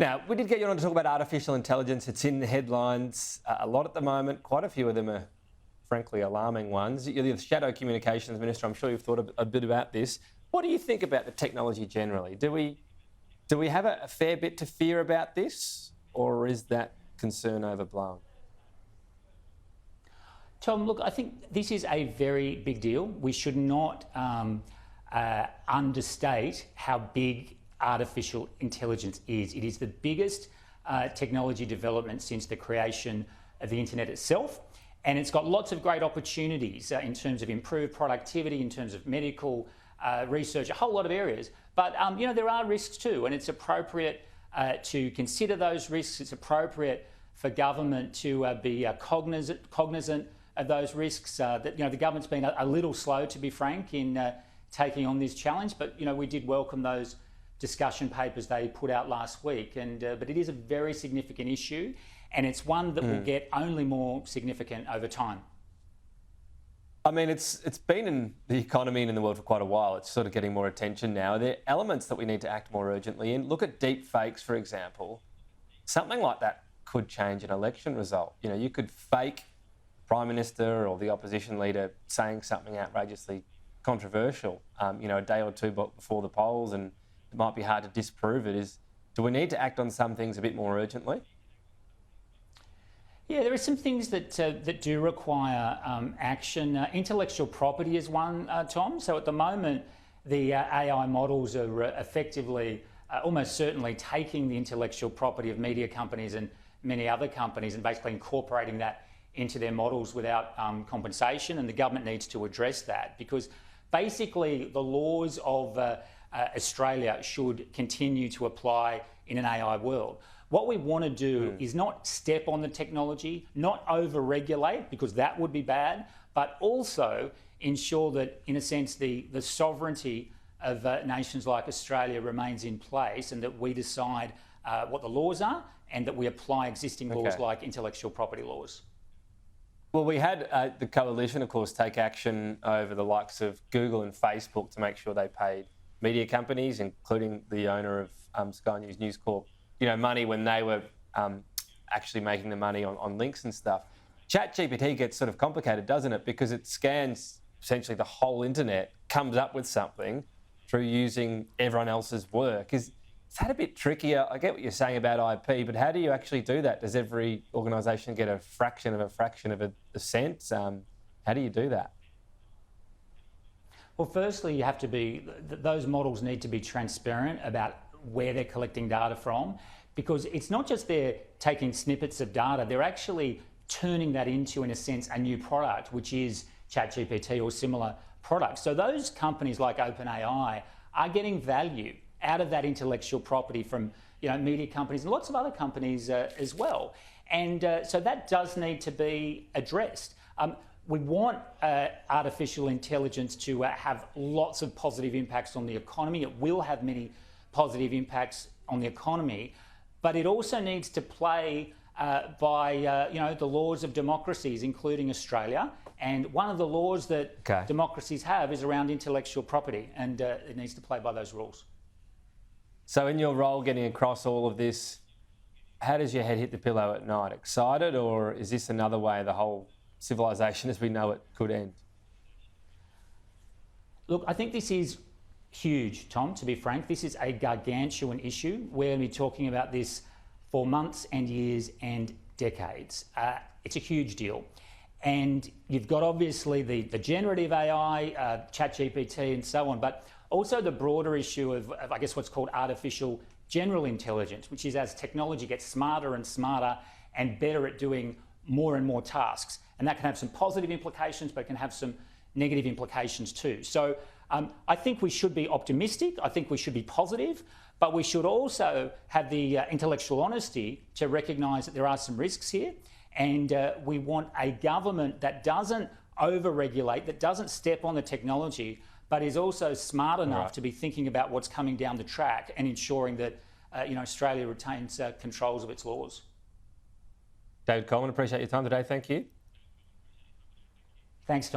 Now, we did get you on to talk about artificial intelligence. It's in the headlines a lot at the moment. Quite a few of them are, frankly, alarming ones. You're the Shadow Communications Minister. I'm sure you've thought a bit about this. What do you think about the technology generally? Do we have a fair bit to fear about this, or is that concern overblown? Tom, look, I think this is a very big deal. We should not understate how big artificial intelligence is. It is the biggest technology development since the creation of the internet itself. And it's got lots of great opportunities in terms of improved productivity, in terms of medical research, a whole lot of areas. But, there are risks too, and it's appropriate to consider those risks. It's appropriate for government to be cognizant of those risks. The government's been a little slow, to be frank, in taking on this challenge, but, we did welcome those discussion papers they put out last week. But it is a very significant issue, and it's one that will get only more significant over time. I mean, it's been in the economy and in the world for quite a while. It's sort of getting more attention now. There are elements that we need to act more urgently in. Look at deep fakes, for example. Something like that could change an election result. You could fake Prime Minister or the opposition leader saying something outrageously controversial, a day or two before the polls, and it might be hard to disprove it. Do we need to act on some things a bit more urgently? Yeah, there are some things that do require action. Intellectual property is one, Tom. So at the moment, the AI models are effectively, almost certainly taking the intellectual property of media companies and many other companies and basically incorporating that into their models without compensation. And the government needs to address that, because basically the laws of Australia should continue to apply in an AI world. What we want to do is not step on the technology, not over-regulate, because that would be bad, but also ensure that, in a sense, the sovereignty of nations like Australia remains in place, and that we decide what the laws are and that we apply existing laws like intellectual property laws. Well, we had the coalition, of course, take action over the likes of Google and Facebook to make sure they paid media companies, including the owner of Sky News Corp, money when they were actually making the money on links and stuff. ChatGPT gets sort of complicated, doesn't it? Because it scans essentially the whole internet, comes up with something through using everyone else's work. Is that a bit trickier? I get what you're saying about IP, but how do you actually do that? Does every organisation get a fraction of a cent? How do you do that? Well, firstly, you have to those models need to be transparent about where they're collecting data from, because it's not just they're taking snippets of data, they're actually turning that into, in a sense, a new product, which is ChatGPT or similar products. So those companies like OpenAI are getting value out of that intellectual property from media companies and lots of other companies as well. And so that does need to be addressed. We want artificial intelligence to have lots of positive impacts on the economy. It will have many positive impacts on the economy, but it also needs to play by the laws of democracies, including Australia. And one of the laws that democracies have is around intellectual property, and it needs to play by those rules. So in your role getting across all of this, how does your head hit the pillow at night? Excited, or is this another way the whole civilization as we know it could end? Look, I think this is huge, Tom, to be frank. This is a gargantuan issue. We're going to be talking about this for months and years and decades. It's a huge deal. And you've got obviously the generative AI, ChatGPT and so on, but also the broader issue of I guess what's called artificial general intelligence, which is as technology gets smarter and smarter and better at doing more and more tasks. And that can have some positive implications, but it can have some negative implications too. So I think we should be optimistic. I think we should be positive, but we should also have the intellectual honesty to recognise that there are some risks here. And we want a government that doesn't over-regulate, that doesn't step on the technology, but is also smart enough to be thinking about what's coming down the track and ensuring that Australia retains controls of its laws. David Coleman, appreciate your time today. Thank you. Thanks, Tom.